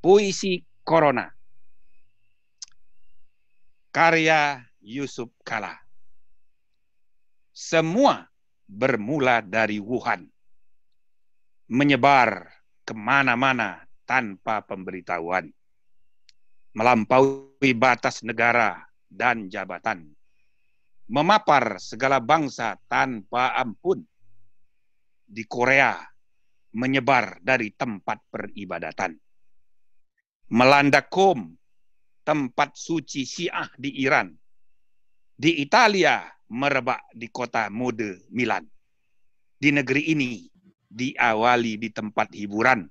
Puisi Corona, karya Yusuf Kala. Semua bermula dari Wuhan, menyebar kemana-mana tanpa pemberitahuan, melampaui batas negara dan jabatan, memapar segala bangsa tanpa ampun. Di Korea, menyebar dari tempat peribadatan, melanda Qom, tempat suci Syiah di Iran. Di Italia, merebak di kota mode Milan. Di negeri ini, diawali di tempat hiburan.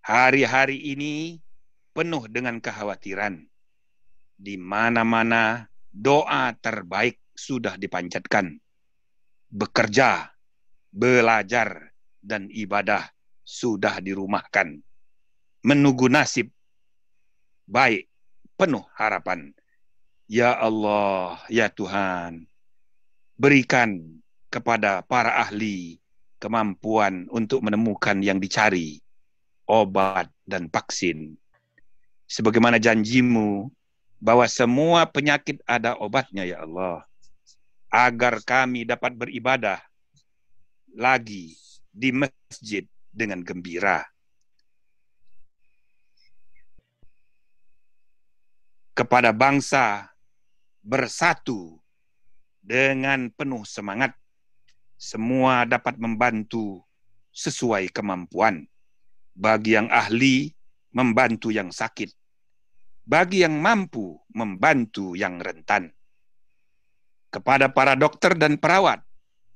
Hari-hari ini penuh dengan kekhawatiran. Di mana-mana doa terbaik sudah dipanjatkan. Bekerja, belajar, dan ibadah sudah dirumahkan. Menunggu nasib baik, penuh harapan. Ya Allah, ya Tuhan, berikan kepada para ahli kemampuan untuk menemukan yang dicari, obat dan vaksin. Sebagaimana janjimu bahwa semua penyakit ada obatnya, ya Allah. Agar kami dapat beribadah lagi di masjid dengan gembira. Kepada bangsa bersatu dengan penuh semangat, semua dapat membantu sesuai kemampuan. Bagi yang ahli, membantu yang sakit. Bagi yang mampu, membantu yang rentan. Kepada para dokter dan perawat,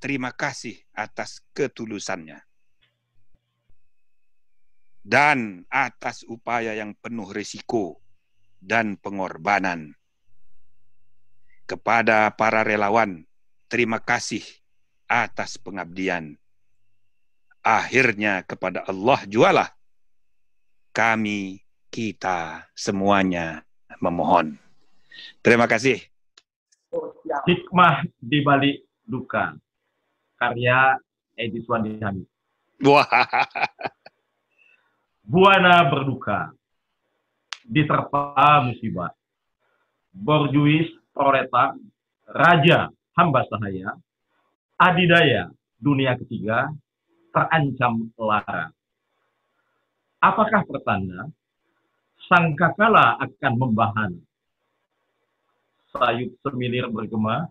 terima kasih atas ketulusannya. Dan atas upaya yang penuh risiko dan pengorbanan. Kepada para relawan, terima kasih atas pengabdian. Akhirnya kepada Allah jualah kami, kita semuanya memohon. Terima kasih. Hikmah di balik duka, karya Edi Suwandihani. Wah. Buana berduka, diterpa musibah. Borjuis Proleta, Raja Hamba Sahaya, Adidaya Dunia Ketiga, terancam lara. Apakah pertanda sangkakala akan membahana? Sayup semilir bergema,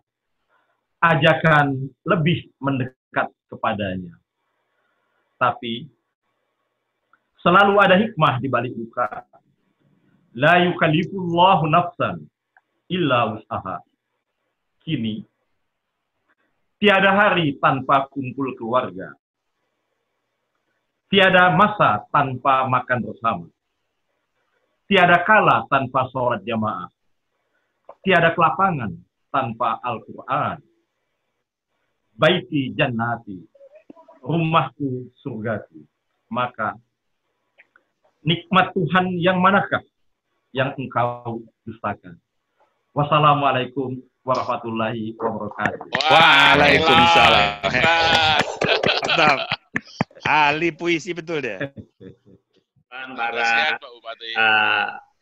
ajakan lebih mendekat kepadanya. Tapi selalu ada hikmah di balik duka. La yukallifullahu nafsan illa wus'aha. Kini tiada hari tanpa kumpul keluarga. Tiada masa tanpa makan bersama. Tiada kala tanpa sholat jamaah. Tiada kelapangan tanpa Al-Quran. Baiti jannati, rumahku surgaku. Maka nikmat Tuhan yang manakah yang engkau dustakan? Wassalamualaikum warahmatullahi wabarakatuh. Waalaikumsalam. Mantap. Ahli puisi betul deh. Para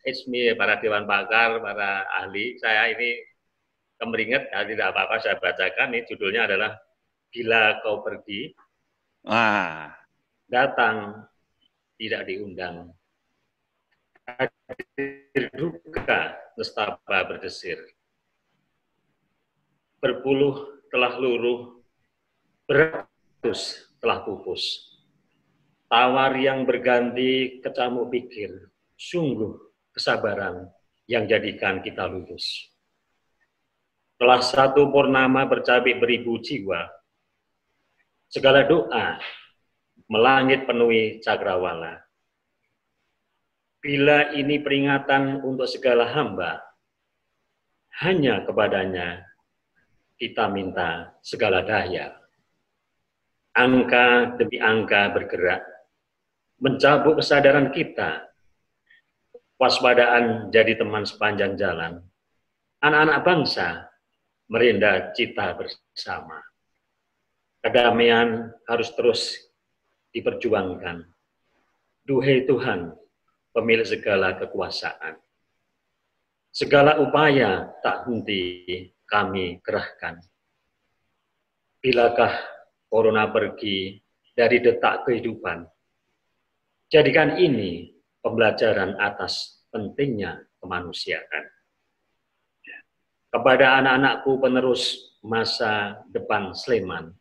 Ismi, para Dewan Pakar, para ahli, saya ini kemeringet, tidak apa-apa saya bacakan. Ini judulnya adalah Bila Kau Pergi, Datang Tidak Diundang, Hadir Duka Nestapa Berdesir, berpuluh telah luruh, beratus telah pupus, tawar yang berganti kecamuk pikir, sungguh kesabaran yang jadikan kita lulus. Telah satu purnama bercabik beribu jiwa, segala doa melangit penuhi cakrawala. Bila ini peringatan untuk segala hamba, hanya kepadanya kita minta segala daya. Angka demi angka bergerak, mencabut kesadaran kita. Waspadaan jadi teman sepanjang jalan. Anak-anak bangsa merinda cita bersama. Kedamaian harus terus diperjuangkan. Duhai Tuhan, pemilik segala kekuasaan. Segala upaya tak henti kami kerahkan. Bilakah corona pergi dari detak kehidupan, jadikan ini pembelajaran atas pentingnya kemanusiaan. Kepada anak-anakku penerus masa depan Sleman,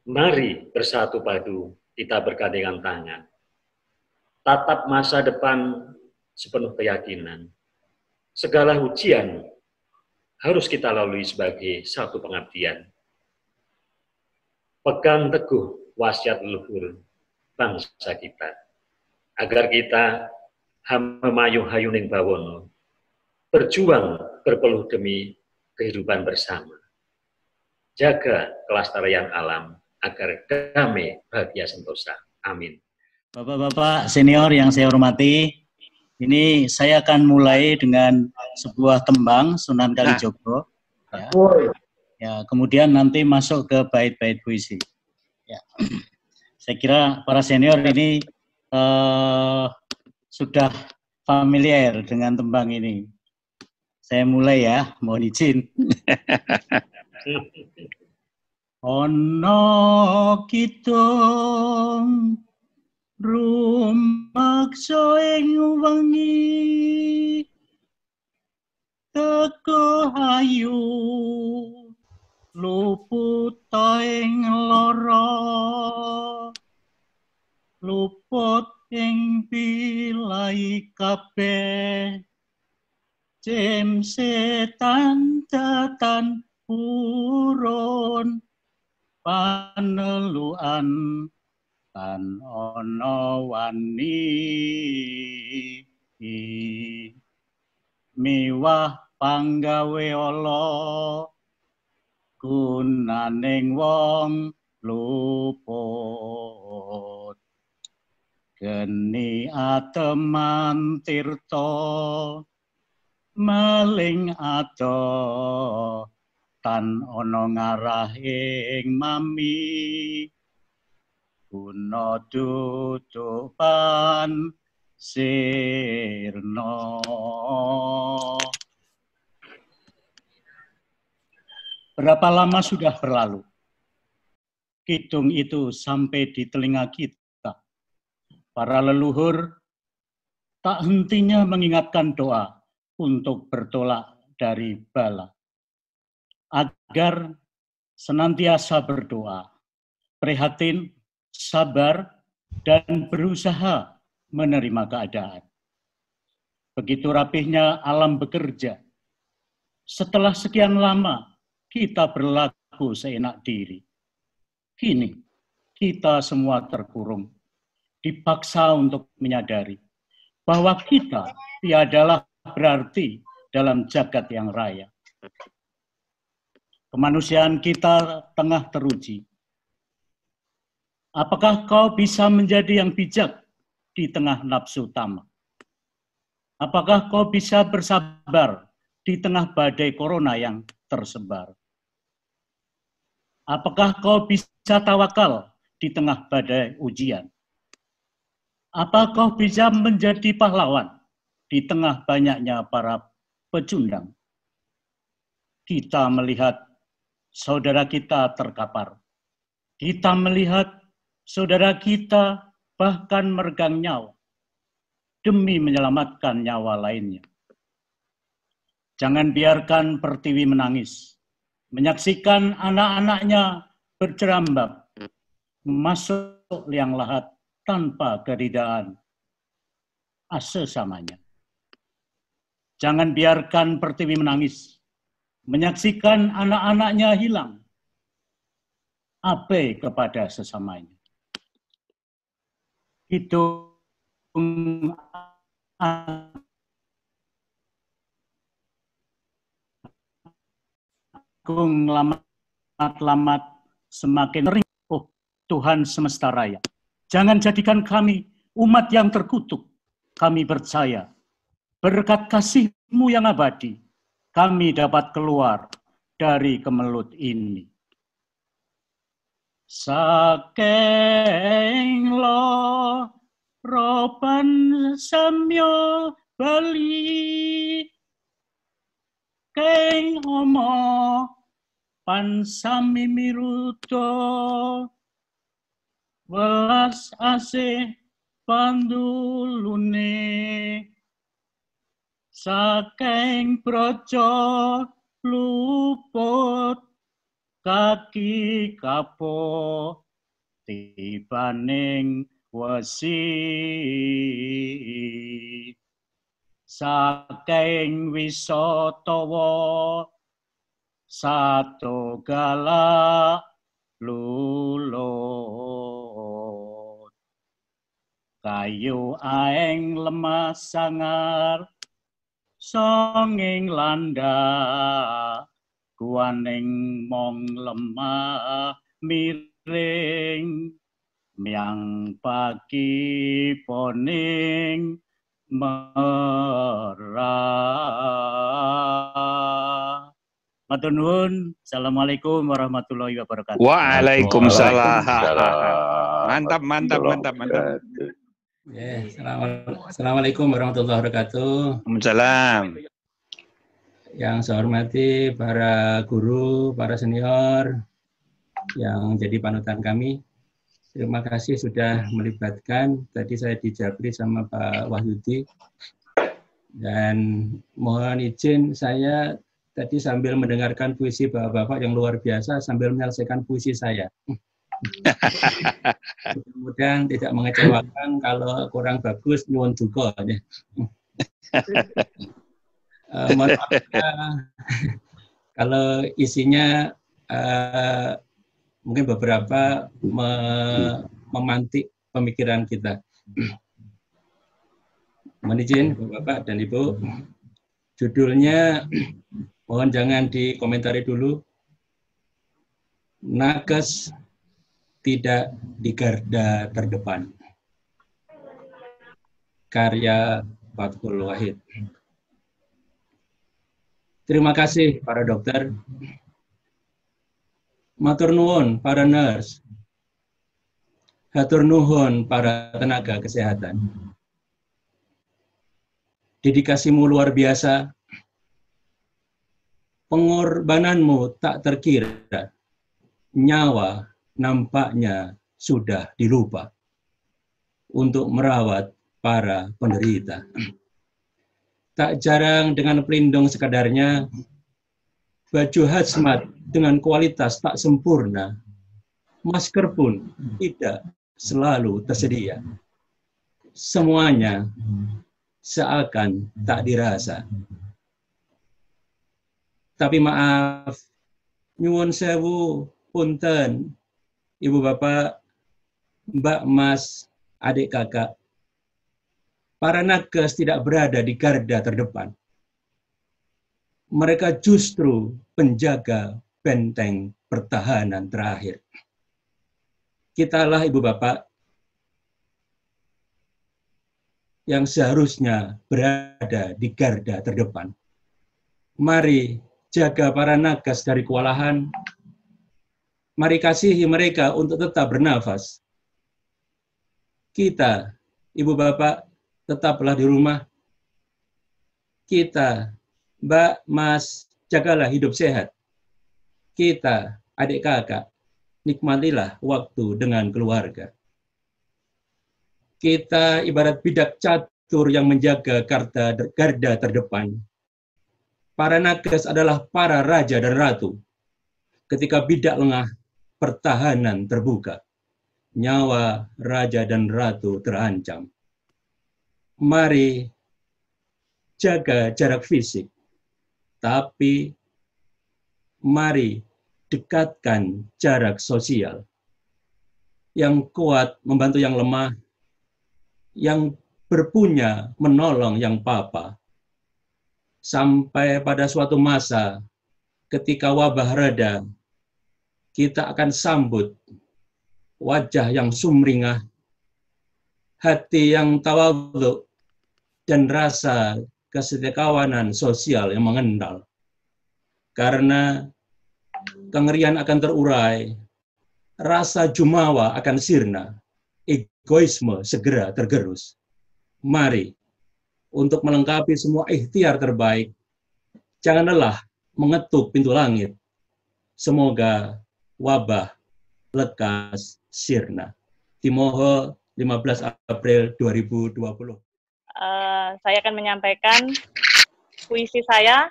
mari bersatu padu kita bergandengan tangan. Tatap masa depan sepenuh keyakinan. Segala ujian harus kita lalui sebagai satu pengabdian. Pegang teguh wasiat leluhur bangsa kita, agar kita memayuh hayuning bawono, berjuang berpeluh demi kehidupan bersama. Jaga kelestarian alam agar damai, bahagia, sentosa. Amin. Bapak-bapak senior yang saya hormati, ini saya akan mulai dengan sebuah tembang Sunan Kalijogo. Ya, kemudian nanti masuk ke bait-bait puisi. Ya. Saya kira para senior ini sudah familiar dengan tembang ini. Saya mulai ya, mohon izin. Ono kidung rumaksa ing wengi teko ayu luput ing lara luput ing pilai kabeh jem setan datan purun paneluan kan ana wani miwah panggawe ala gunaning wong luput geni ateman tirta maling ado tan ana ngarah ing mami guna tutupan sirna. Berapa lama sudah berlalu kidung itu sampai di telinga kita. Para leluhur tak hentinya mengingatkan doa untuk bertolak dari bala. Agar senantiasa berdoa, prihatin, sabar, dan berusaha menerima keadaan. Begitu rapihnya alam bekerja. Setelah sekian lama, kita berlaku seenak diri. Kini, kita semua terkurung, dipaksa untuk menyadari bahwa kita tiadalah berarti dalam jagat yang raya. Kemanusiaan kita tengah teruji. Apakah kau bisa menjadi yang bijak di tengah nafsu tamak? Apakah kau bisa bersabar di tengah badai corona yang tersebar? Apakah kau bisa tawakal di tengah badai ujian? Apakah kau bisa menjadi pahlawan di tengah banyaknya para pecundang? Kita melihat saudara kita terkapar. Kita melihat saudara kita bahkan meregang nyawa demi menyelamatkan nyawa lainnya. Jangan biarkan Pertiwi menangis, menyaksikan anak-anaknya bercerambab, masuk liang lahat tanpa keridaan sesamanya. Jangan biarkan Pertiwi menangis, menyaksikan anak-anaknya hilang, abai kepada sesamanya. Hidung agung lamat-lamat semakin sering. Oh Tuhan semesta raya, jangan jadikan kami umat yang terkutuk. Kami percaya berkat kasih-Mu yang abadi, kami dapat keluar dari kemelut ini. Saking lo roban samyo bali keng omo pansami miruto welas asih pandulune saking praja luput kaki kapo tibaning wesi saking wisatawa sato galak lulut kayu aeng lemah sangar songing landa kuaning mong lemah miring miang pagi poning merah. Matur nuwun. Assalamualaikum warahmatullahi wabarakatuh. Waalaikumsalam. Mantap, mantap, mantap, mantap. Ya, Assalamualaikum warahmatullahi wabarakatuh. Waalaikumsalam. Yang saya hormati para guru, para senior yang jadi panutan kami. Terima kasih sudah melibatkan. Tadi saya dijabri sama Pak Wahyudi. Dan mohon izin saya tadi sambil mendengarkan puisi Bapak-Bapak yang luar biasa sambil menyelesaikan puisi saya. Mudah-mudahan tidak mengecewakan, kalau kurang bagus nyuwun duka. Mohon maaf, kalau isinya mungkin beberapa memantik pemikiran kita. Mohon izin Bapak dan Ibu, judulnya mohon jangan dikomentari dulu. Nakes tidak di garda terdepan. Karya Fathul Wahid. Terima kasih para dokter. Matur nuwun para nurse. Hatur nuhun para tenaga kesehatan. Dedikasimu luar biasa. Pengorbananmu tak terkira. Nyawa nampaknya sudah dilupa untuk merawat para penderita. Tak jarang dengan pelindung sekadarnya, baju hazmat dengan kualitas tak sempurna, masker pun tidak selalu tersedia. Semuanya seakan tak dirasa. Tapi maaf, nyuwun sewu, punten, Ibu Bapak, Mbak Mas, adik kakak, para nakes tidak berada di garda terdepan. Mereka justru penjaga benteng pertahanan terakhir. Kitalah Ibu Bapak yang seharusnya berada di garda terdepan. Mari jaga para nakes dari kewalahan. Mari kasihi mereka untuk tetap bernafas. Kita, Ibu Bapak, tetaplah di rumah. Kita, Mbak, Mas, jagalah hidup sehat. Kita, adik kakak, nikmatilah waktu dengan keluarga. Kita ibarat bidak catur yang menjaga garda terdepan. Para nakes adalah para raja dan ratu. Ketika bidak lengah, pertahanan terbuka. Nyawa raja dan ratu terancam. Mari jaga jarak fisik, tapi mari dekatkan jarak sosial. Yang kuat membantu yang lemah, yang berpunya menolong yang papa. Sampai pada suatu masa, ketika wabah reda, kita akan sambut wajah yang sumringah, hati yang tawadhu, dan rasa kesetiakawanan sosial yang mengental. Karena kengerian akan terurai, rasa jumawa akan sirna, egoisme segera tergerus. Mari, untuk melengkapi semua ikhtiar terbaik, jangan lelah mengetuk pintu langit. Semoga wabah lekas sirna. Timoho 15 April 2020. Saya akan menyampaikan puisi saya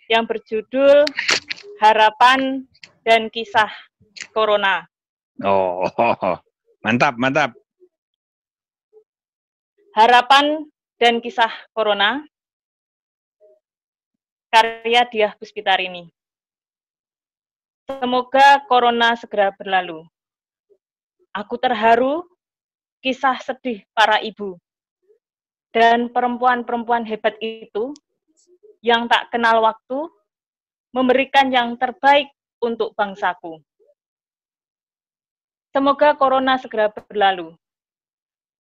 yang berjudul Harapan dan Kisah Corona. Oh, mantap, mantap. Harapan dan Kisah Corona, karya Diah Puspitarini. Semoga corona segera berlalu. Aku terharu kisah sedih para ibu dan perempuan-perempuan hebat itu yang tak kenal waktu memberikan yang terbaik untuk bangsaku. Semoga corona segera berlalu.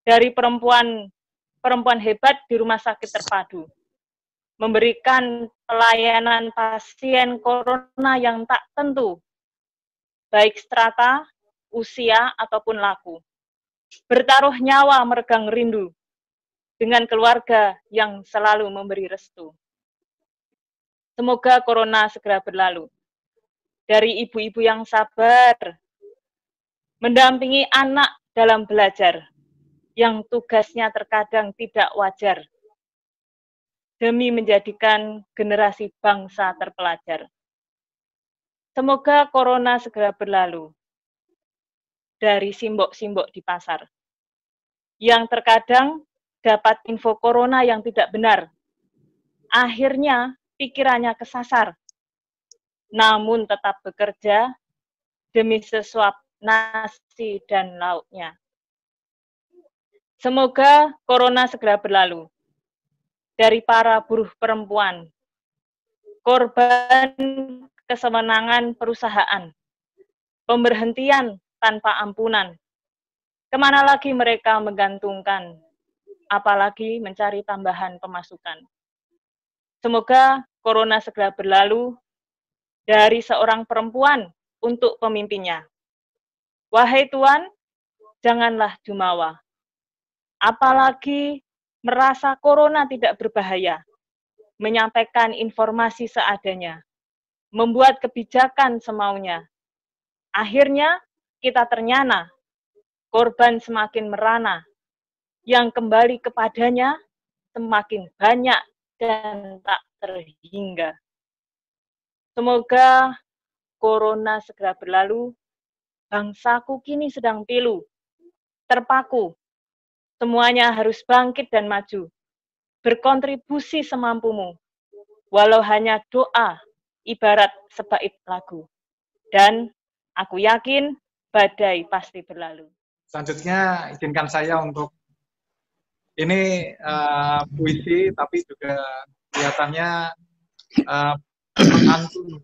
Dari perempuan hebat di rumah sakit terpadu, memberikan pelayanan pasien corona yang tak tentu, baik strata, usia, ataupun laku. Bertaruh nyawa meregang rindu dengan keluarga yang selalu memberi restu. Semoga corona segera berlalu. Dari ibu-ibu yang sabar, mendampingi anak dalam belajar, yang tugasnya terkadang tidak wajar, demi menjadikan generasi bangsa terpelajar. Semoga corona segera berlalu. Dari simbok-simbok di pasar, yang terkadang dapat info corona yang tidak benar. Akhirnya pikirannya kesasar, namun tetap bekerja demi sesuap nasi dan lauknya. Semoga corona segera berlalu. Dari para buruh perempuan, korban kesewenangan perusahaan, pemberhentian tanpa ampunan. Kemana lagi mereka menggantungkan, apalagi mencari tambahan pemasukan. Semoga corona segera berlalu dari seorang perempuan untuk pemimpinnya. Wahai Tuan, janganlah jumawa. Apalagi merasa corona tidak berbahaya, menyampaikan informasi seadanya, membuat kebijakan semaunya. Akhirnya, kita ternyana, korban semakin merana, yang kembali kepadanya semakin banyak dan tak terhingga. Semoga corona segera berlalu, bangsaku kini sedang pilu, terpaku, semuanya harus bangkit dan maju, berkontribusi semampumu, walau hanya doa, ibarat sebaik lagu. Dan aku yakin badai pasti berlalu. Selanjutnya izinkan saya untuk ini puisi, tapi juga kelihatannya mengantun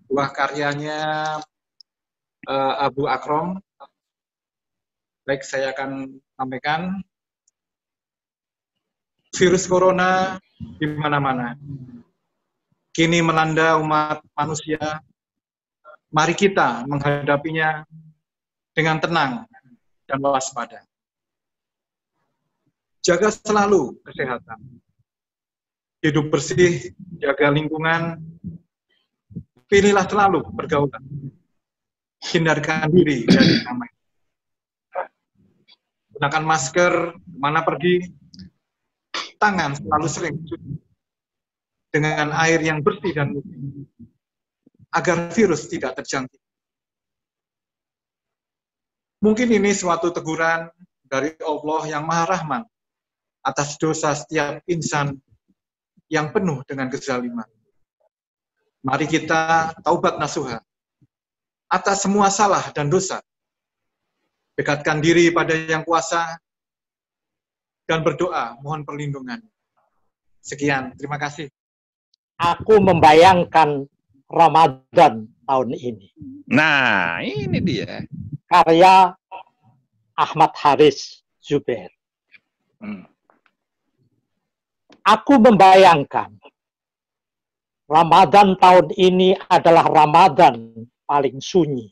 buah karyanya Abu Akrom. Baik, saya akan sampaikan. Virus corona di mana-mana. Kini melanda umat manusia. Mari kita menghadapinya dengan tenang dan waspada. Jaga selalu kesehatan. Hidup bersih, jaga lingkungan. Pilihlah selalu pergaulan. Hindarkan diri dari keramaian. Gunakan masker kemana pergi. Tangan selalu sering cuci dengan air yang bersih dan murni, agar virus tidak terjangkit. Mungkin ini suatu teguran dari Allah yang Maha Rahman atas dosa setiap insan yang penuh dengan kezaliman. Mari kita taubat nasuha atas semua salah dan dosa. Dekatkan diri pada Yang Kuasa dan berdoa mohon perlindungan. Sekian, terima kasih. Aku membayangkan Ramadan tahun ini. Nah, ini dia. Karya Ahmad Haris Zubair. Aku membayangkan Ramadan tahun ini adalah Ramadan paling sunyi.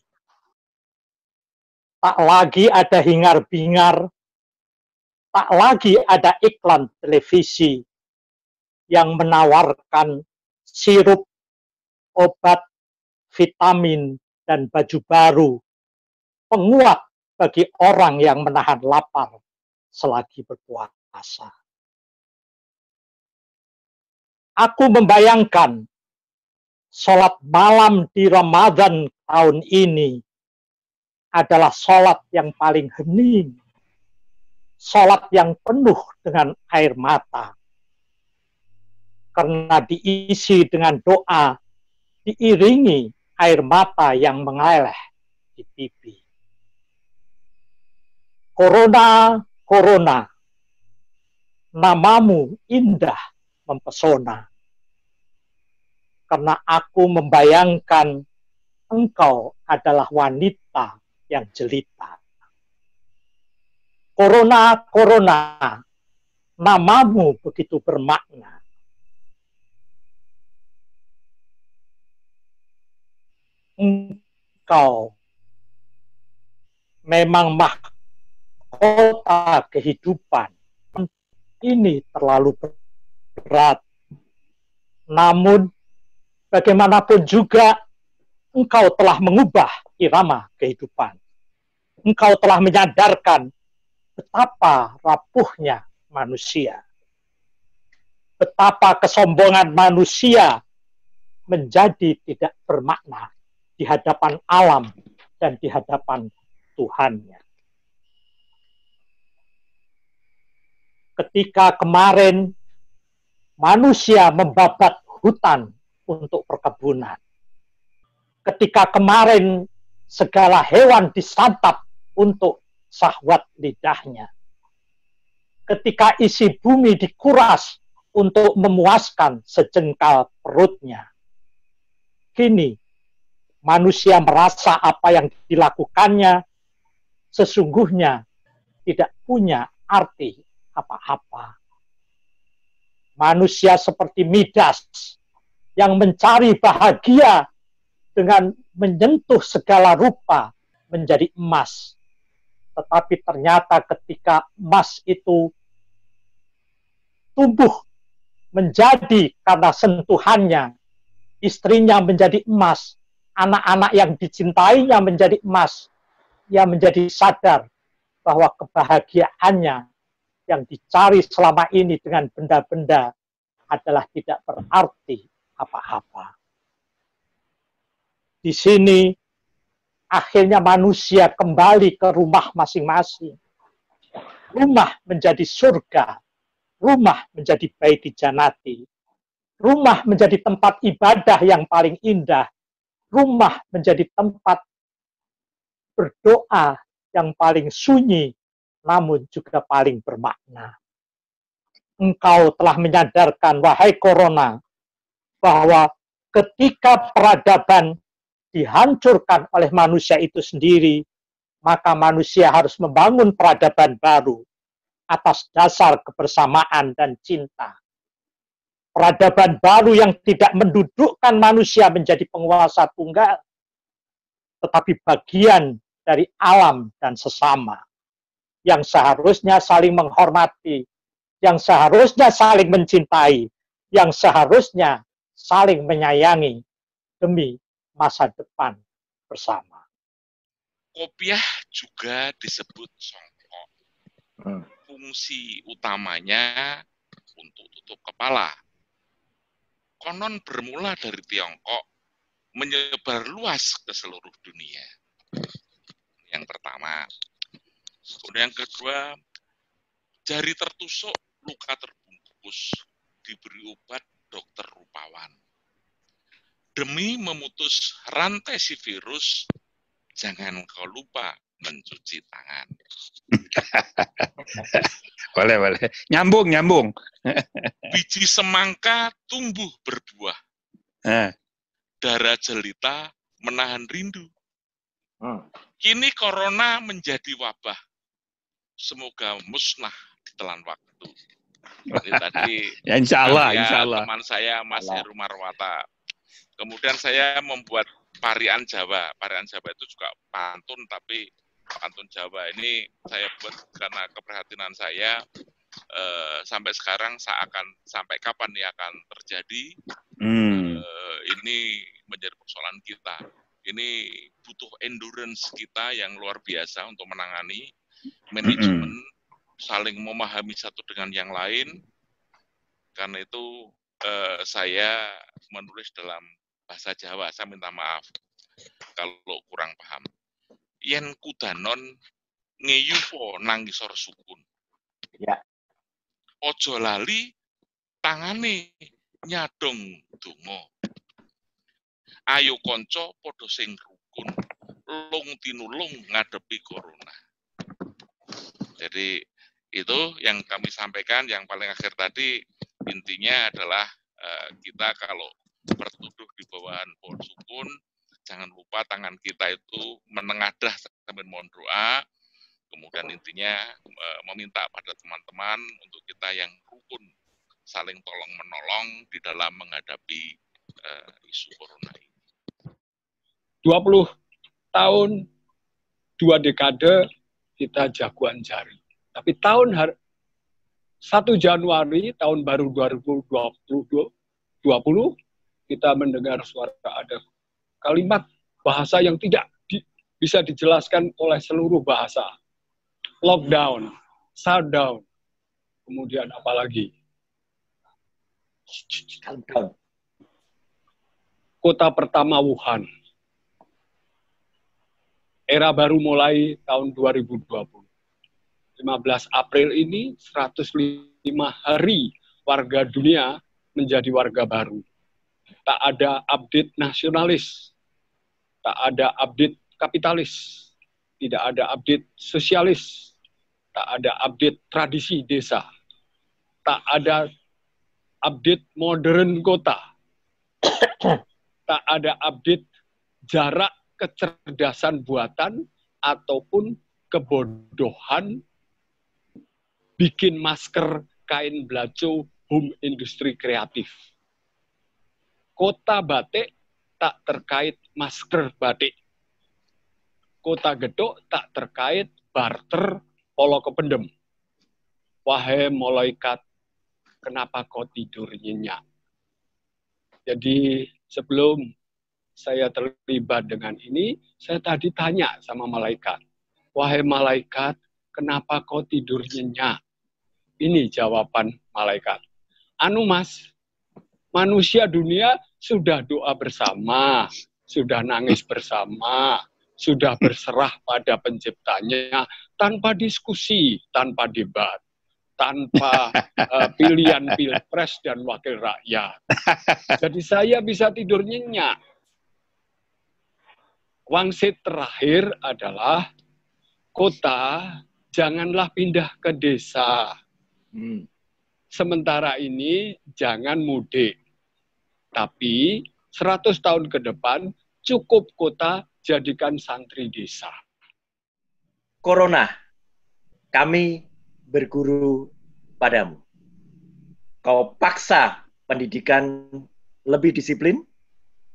Tak lagi ada hingar-bingar, tak lagi ada iklan televisi yang menawarkan sirup, obat, vitamin, dan baju baru, penguat bagi orang yang menahan lapar selagi berpuasa. Aku membayangkan sholat malam di Ramadan tahun ini adalah sholat yang paling hening, sholat yang penuh dengan air mata, karena diisi dengan doa, diiringi air mata yang mengalir di pipi. Corona, Corona, namamu indah mempesona, karena aku membayangkan engkau adalah wanita yang jelita. Corona, Corona, namamu begitu bermakna. Engkau memang mahkota kehidupan. Ini terlalu berat. Namun, bagaimanapun juga, engkau telah mengubah irama kehidupan. Engkau telah menyadarkan betapa rapuhnya manusia. Betapa kesombongan manusia menjadi tidak bermakna di hadapan alam dan di hadapan Tuhannya. Ketika kemarin manusia membabat hutan untuk perkebunan, ketika kemarin segala hewan disantap untuk syahwat lidahnya, ketika isi bumi dikuras untuk memuaskan sejengkal perutnya, kini manusia merasa apa yang dilakukannya sesungguhnya tidak punya arti apa-apa. Manusia seperti Midas yang mencari bahagia dengan menyentuh segala rupa menjadi emas. Tetapi ternyata ketika emas itu tumbuh menjadi karena sentuhannya, istrinya menjadi emas, anak-anak yang dicintainya menjadi emas, ia menjadi sadar bahwa kebahagiaannya yang dicari selama ini dengan benda-benda adalah tidak berarti apa-apa. Di sini akhirnya manusia kembali ke rumah masing-masing. Rumah menjadi surga, rumah menjadi baiti janati, rumah menjadi tempat ibadah yang paling indah, rumah menjadi tempat berdoa yang paling sunyi, namun juga paling bermakna. Engkau telah menyadarkan, wahai Corona, bahwa ketika peradaban dihancurkan oleh manusia itu sendiri, maka manusia harus membangun peradaban baru atas dasar kebersamaan dan cinta. Peradaban baru yang tidak mendudukkan manusia menjadi penguasa tunggal, tetapi bagian dari alam dan sesama, yang seharusnya saling menghormati, yang seharusnya saling mencintai, yang seharusnya saling menyayangi demi masa depan bersama. Kopiah juga disebut songkok. Fungsi utamanya untuk tutup kepala. Konon bermula dari Tiongkok, menyebar luas ke seluruh dunia. Yang pertama. Kemudian yang kedua, jari tertusuk, luka terbungkus, diberi obat dokter rupawan. Demi memutus rantai si virus, jangan kau lupa mencuci tangan. Boleh. Nyambung. Biji semangka tumbuh berbuah. Darah jelita menahan rindu. Kini corona menjadi wabah. Semoga musnah ditelan waktu. Tadi ya, insya Allah. Teman saya Mas Heru Marwata. Kemudian saya membuat parian Jawa. Parian Jawa itu juga pantun tapi pantun Jawa ini saya buat karena keprihatinan saya sampai sekarang sampai kapan ini akan terjadi. Ini menjadi persoalan kita. Ini butuh endurance kita yang luar biasa untuk menangani manajemen, saling memahami satu dengan yang lain. Karena itu saya menulis dalam bahasa Jawa, saya minta maaf kalau kurang paham. Yen kudanon ngeyupo nangisor sukun. Ya. Ojo lali tangane nyadong donga. Ayo konco podo sing rukun, lung tinulung ngadepi corona. Jadi itu yang kami sampaikan, yang paling akhir tadi intinya adalah kita kalau bertuduh di bawahan pohon sukun, jangan lupa tangan kita itu menengadah sambil mohon doa. Kemudian intinya meminta pada teman-teman untuk kita yang rukun saling tolong menolong di dalam menghadapi isu corona ini. 20 tahun, 2 dekade kita jagoan jari. Tapi 1 Januari tahun baru 2020 kita mendengar suara ada kalimat bahasa yang tidak bisa dijelaskan oleh seluruh bahasa. Lockdown, shutdown, kemudian apa lagi? Kota pertama Wuhan. Era baru mulai tahun 2020. 15 April ini 105 hari warga dunia menjadi warga baru. Tak ada update nasionalis, tak ada update kapitalis, tidak ada update sosialis, tak ada update tradisi desa, tak ada update modern kota, tak ada update jarak kecerdasan buatan ataupun kebodohan bikin masker kain belaco home industri kreatif. Kota batik tak terkait masker batik. Kota gedok tak terkait barter polo kependem. Wahai malaikat, kenapa kau tidur nyenyak? Jadi sebelum saya terlibat dengan ini, saya tadi tanya sama malaikat. Wahai malaikat, kenapa kau tidur nyenyak? Ini jawaban malaikat. Anu mas, manusia dunia sudah doa bersama, sudah nangis bersama, sudah berserah pada penciptanya, tanpa diskusi, tanpa debat, tanpa pilihan pilpres dan wakil rakyat. Jadi saya bisa tidur nyenyak. Wangsit terakhir adalah kota, janganlah pindah ke desa. Sementara ini jangan mudik. Tapi 100 tahun ke depan cukup kota jadikan santri desa. Corona, kami berguru padamu. Kau paksa pendidikan lebih disiplin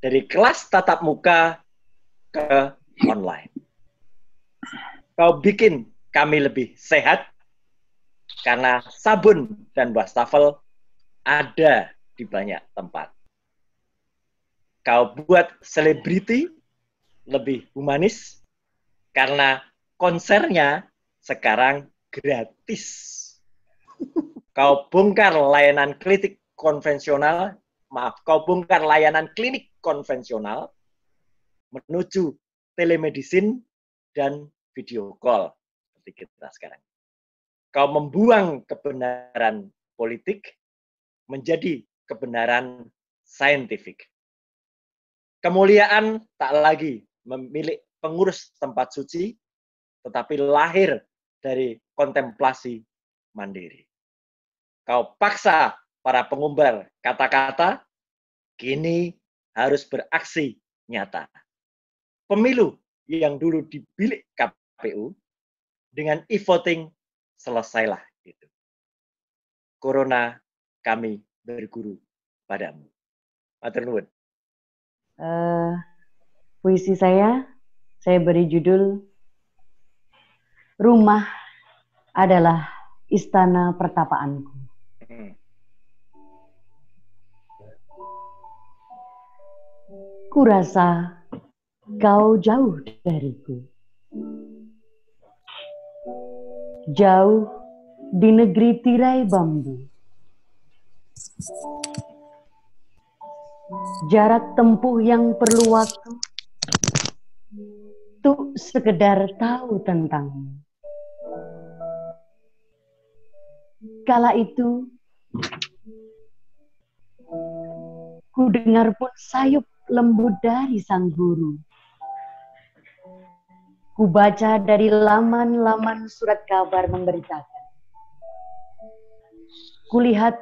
dari kelas tatap muka ke online. Kau bikin kami lebih sehat karena sabun dan wastafel ada di banyak tempat. Kau buat selebriti lebih humanis karena konsernya sekarang gratis. Kau bongkar layanan klinik konvensional menuju telemedicine dan video call seperti kita sekarang. Kau membuang kebenaran politik menjadi kebenaran saintifik. Kemuliaan tak lagi memilih pengurus tempat suci, tetapi lahir dari kontemplasi mandiri. Kau paksa para pengumbar kata-kata, kini harus beraksi nyata. Pemilu yang dulu di bilik KPU, dengan e-voting selesailah itu. Corona, kami berguru padamu. Matur nuwun. Puisi saya beri judul Rumah adalah istana pertapaanku. Kurasa kau jauh dariku. Jauh di negeri tirai bambu. Jarak tempuh yang perlu waktu untuk sekedar tahu tentangmu. Kala itu, ku dengar pun sayup lembut dari sang guru. Ku baca dari laman-laman surat kabar memberitakan. Kulihat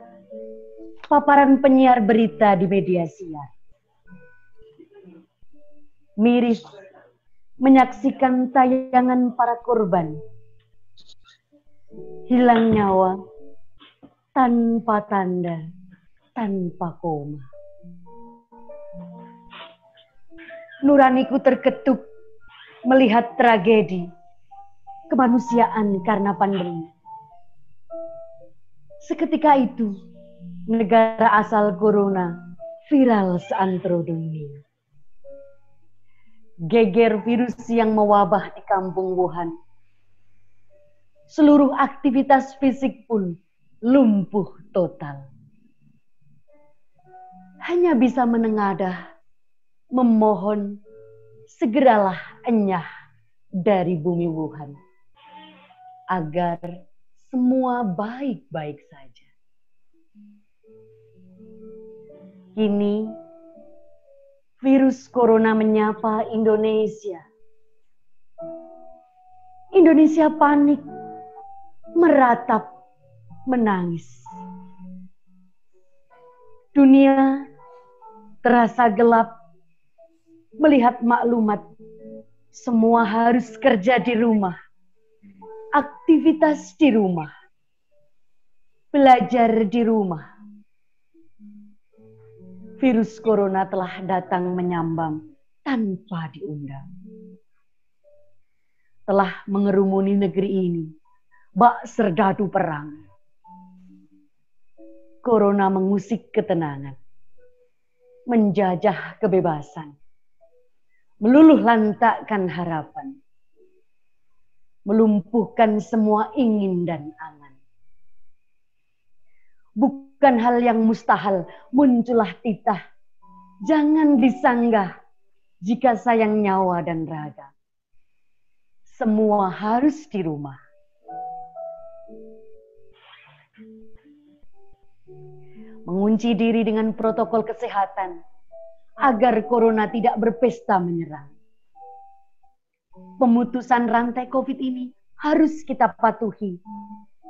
paparan penyiar berita di media siar. Miris menyaksikan tayangan para korban. Hilang nyawa tanpa tanda, tanpa koma. Nuraniku terketuk melihat tragedi kemanusiaan karena pandemi. Seketika itu, negara asal corona viral seantero dunia. Geger virus yang mewabah di kampung Wuhan. Seluruh aktivitas fisik pun lumpuh total. Hanya bisa menengadah, memohon, segeralah enyah dari bumi Wuhan. Agar semua baik-baik saja. Kini, virus corona menyapa Indonesia. Indonesia panik, meratap, menangis. Dunia terasa gelap melihat maklumat semua harus kerja di rumah, aktivitas di rumah, belajar di rumah. Virus corona telah datang menyambang tanpa diundang. Telah mengerumuni negeri ini, bak serdadu perang. Corona mengusik ketenangan, menjajah kebebasan, meluluh lantakkan harapan, melumpuhkan semua ingin dan angan. Bukan hal yang mustahil, muncullah titah. Jangan disanggah jika sayang nyawa dan raga. Semua harus di rumah. Mengunci diri dengan protokol kesehatan agar corona tidak berpesta menyerang. Pemutusan rantai COVID ini harus kita patuhi.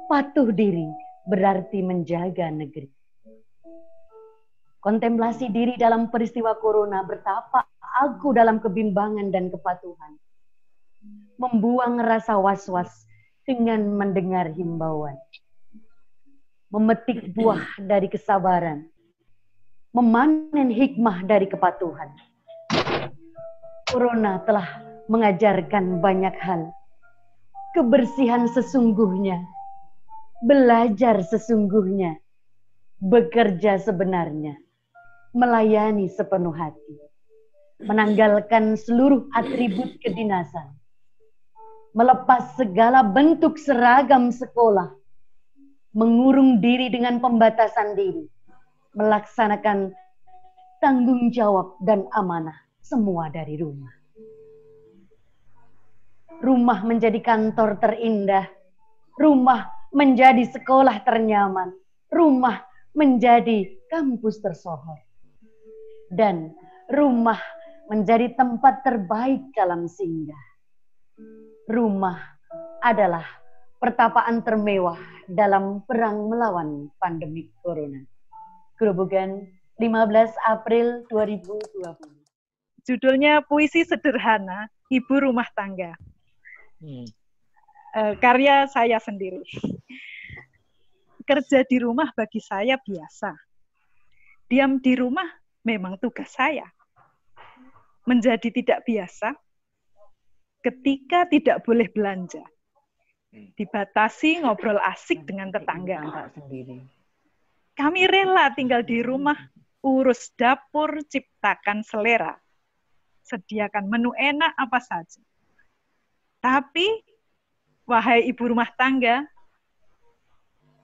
Patuh diri berarti menjaga negeri. Kontemplasi diri dalam peristiwa corona, betapa aku dalam kebimbangan dan kepatuhan. Membuang rasa was-was dengan mendengar himbauan. Memetik buah dari kesabaran. Memanen hikmah dari kepatuhan. Corona telah mengajarkan banyak hal. Kebersihan sesungguhnya. Belajar sesungguhnya. Bekerja sebenarnya. Melayani sepenuh hati. Menanggalkan seluruh atribut kedinasan. Melepas segala bentuk seragam sekolah. Mengurung diri dengan pembatasan diri. Melaksanakan tanggung jawab dan amanah semua dari rumah. Rumah menjadi kantor terindah. Rumah menjadi sekolah ternyaman. Rumah menjadi kampus tersohor. Dan rumah menjadi tempat terbaik dalam singgah. Rumah adalah pertapaan termewah dalam perang melawan pandemi corona. Grobogan, 15 April 2020. Judulnya Puisi Sederhana, Ibu Rumah Tangga. Karya saya sendiri. Kerja di rumah bagi saya biasa. Diam di rumah memang tugas saya. Menjadi tidak biasa ketika tidak boleh belanja. dibatasi ngobrol asik dengan tetangga. Kami rela tinggal di rumah, urus dapur, ciptakan selera, sediakan menu enak apa saja. Tapi, wahai ibu rumah tangga,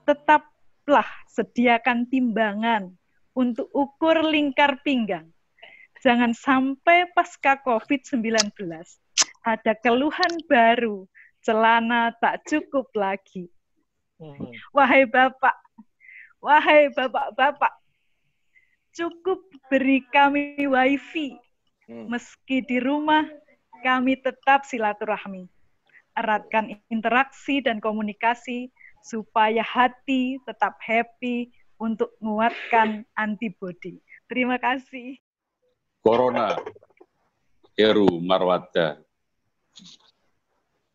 tetaplah sediakan timbangan untuk ukur lingkar pinggang. Jangan sampai pasca COVID-19 ada keluhan baru, celana tak cukup lagi. Wahai bapak-bapak, cukup beri kami wifi. Meski di rumah, kami tetap silaturahmi. Eratkan interaksi dan komunikasi supaya hati tetap happy untuk menguatkan antibodi. Terima kasih. Corona, Heru Marwata.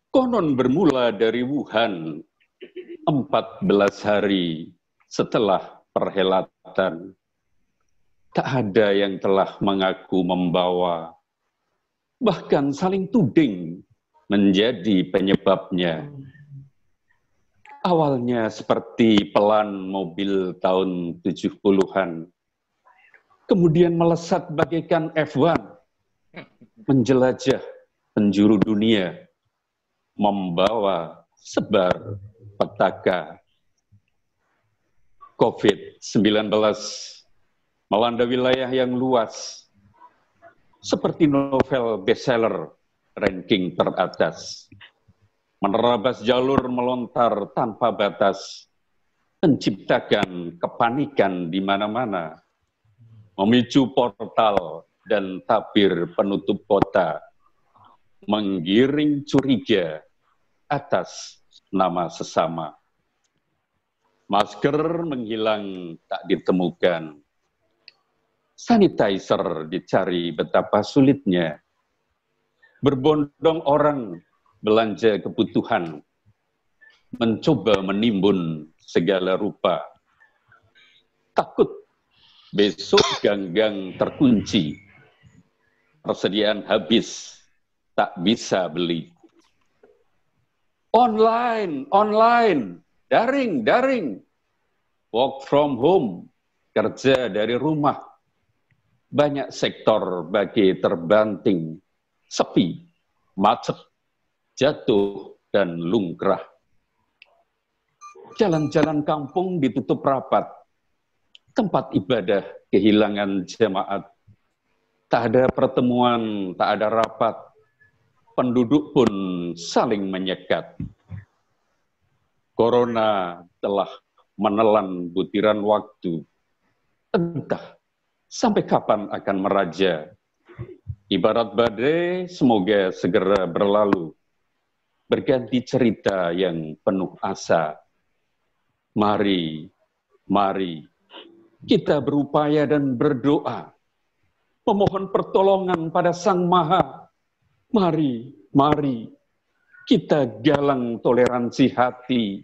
Konon bermula dari Wuhan 14 hari setelah perhelatan. Tak ada yang telah mengaku membawa, bahkan saling tuding menjadi penyebabnya. Awalnya seperti pelan mobil tahun 70-an, kemudian melesat bagaikan F1, menjelajah penjuru dunia, membawa sebar petaka. COVID-19 melanda wilayah yang luas, seperti novel bestseller ranking teratas, menerabas jalur melontar tanpa batas, menciptakan kepanikan di mana-mana, memicu portal dan tabir penutup kota, menggiring curiga atas nama sesama. Masker menghilang tak ditemukan. Sanitizer dicari betapa sulitnya. Berbondong orang belanja kebutuhan, mencoba menimbun segala rupa. Takut besok gang-gang terkunci, persediaan habis, tak bisa beli. Online, daring, work from home, kerja dari rumah. Banyak sektor bagi terbanting, sepi, macet, jatuh, dan lungkrah. Jalan-jalan kampung ditutup rapat, tempat ibadah kehilangan jemaat. Tak ada pertemuan, tak ada rapat, penduduk pun saling menyekat. Corona telah menelan butiran waktu. Entah sampai kapan akan meraja. Ibarat badai, semoga segera berlalu. Berganti cerita yang penuh asa. Mari kita berupaya dan berdoa, memohon pertolongan pada Sang Maha. Mari kita galang toleransi hati,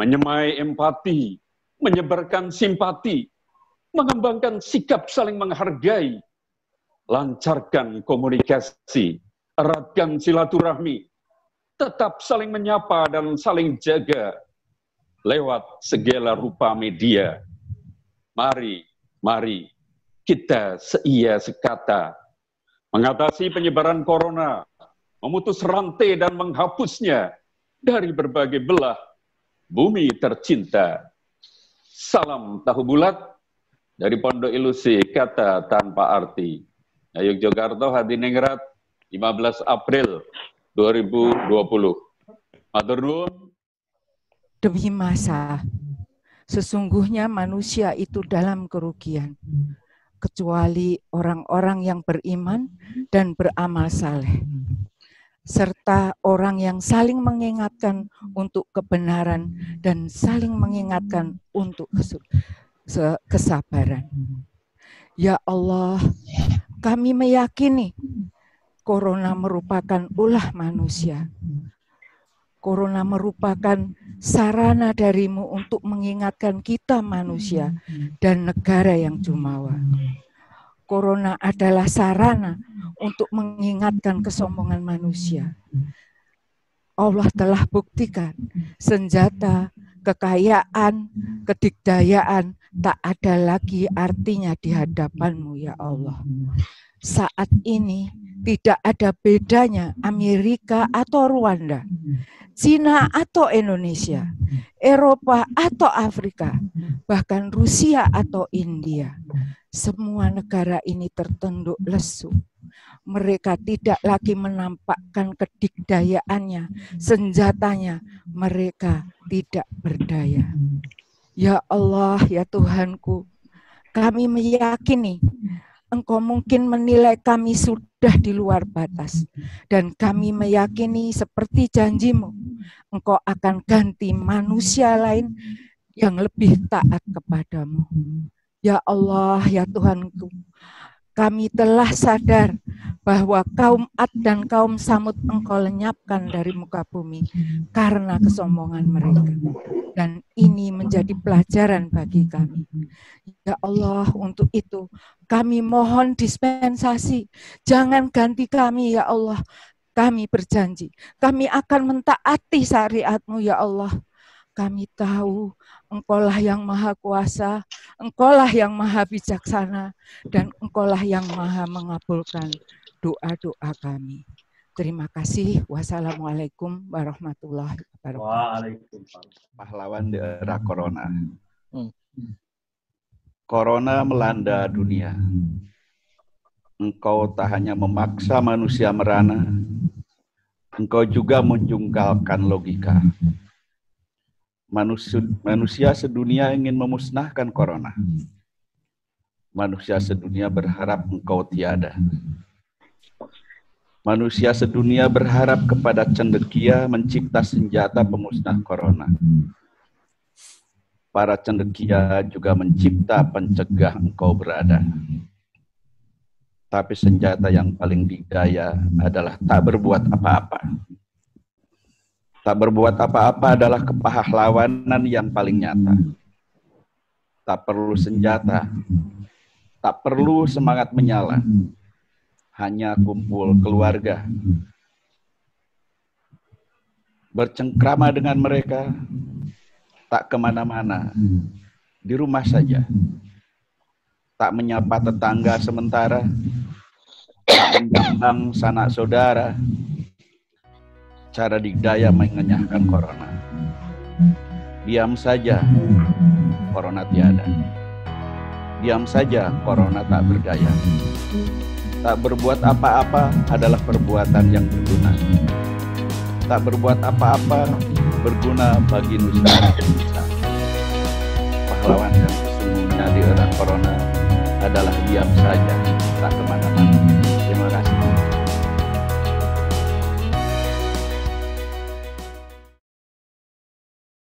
menyemai empati, menyebarkan simpati, mengembangkan sikap saling menghargai, lancarkan komunikasi, eratkan silaturahmi, tetap saling menyapa dan saling jaga lewat segala rupa media. Mari kita seia sekata mengatasi penyebaran corona, memutus rantai dan menghapusnya dari berbagai belah bumi tercinta. Salam tahu bulat dari Pondok Ilusi, kata tanpa arti. Yogyakarta, Hadiningrat, 15 April 2020. Matur nuwun. Demi masa, sesungguhnya manusia itu dalam kerugian, kecuali orang-orang yang beriman dan beramal saleh, serta orang yang saling mengingatkan untuk kebenaran dan saling mengingatkan untuk kesabaran. Ya Allah, kami meyakini corona merupakan ulah manusia. Corona merupakan sarana darimu untuk mengingatkan kita manusia dan negara yang jumawa. Corona adalah sarana untuk mengingatkan kesombongan manusia. Allah telah buktikan senjata, kekayaan, kedikdayaan tak ada lagi artinya di hadapan-Mu ya Allah. Saat ini tidak ada bedanya Amerika atau Rwanda, Cina atau Indonesia, Eropa atau Afrika, bahkan Rusia atau India. Semua negara ini tertunduk lesu. Mereka tidak lagi menampakkan kedikdayaannya, senjatanya. Mereka tidak berdaya. Ya Allah, ya Tuhanku, kami meyakini Engkau mungkin menilai kami sudah di luar batas. Dan kami meyakini seperti janji-Mu, Engkau akan ganti manusia lain yang lebih taat kepadamu. Ya Allah, ya Tuhanku, kami telah sadar bahwa kaum Ad dan kaum Samud Engkau lenyapkan dari muka bumi karena kesombongan mereka. Dan ini menjadi pelajaran bagi kami. Ya Allah, untuk itu kami mohon dispensasi. Jangan ganti kami, ya Allah. Kami berjanji, kami akan mentaati syariat-Mu, ya Allah. Kami tahu Engkaulah yang maha kuasa, Engkaulah yang maha bijaksana, dan Engkaulah yang maha mengabulkan doa-doa kami. Terima kasih. Wassalamualaikum warahmatullahi wabarakatuh. Waalaikumsalam. Pahlawan di era corona. Corona melanda dunia. Engkau tak hanya memaksa manusia merana, Engkau juga menjungkalkan logika. Manusia sedunia ingin memusnahkan corona. Manusia sedunia berharap Engkau tiada. Manusia sedunia berharap kepada cendekia mencipta senjata pemusnah corona. Para cendekia juga mencipta pencegah Engkau berada. Tapi senjata yang paling didaya adalah tak berbuat apa-apa. Tak berbuat apa-apa adalah kepahlawanan yang paling nyata. Tak perlu senjata, tak perlu semangat menyala. Hanya kumpul keluarga. Bercengkrama dengan mereka, tak kemana-mana, di rumah saja. Tak menyapa tetangga sementara, tak menyambang sanak saudara. Cara dikdaya mengenyahkan corona. Diam saja, corona tiada. Diam saja, corona tak berdaya. Tak berbuat apa-apa adalah perbuatan yang berguna. Tak berbuat apa-apa berguna bagi nusa dan bangsa. Pahlawan yang sesungguhnya di era corona adalah diam saja, tak kemana-mana.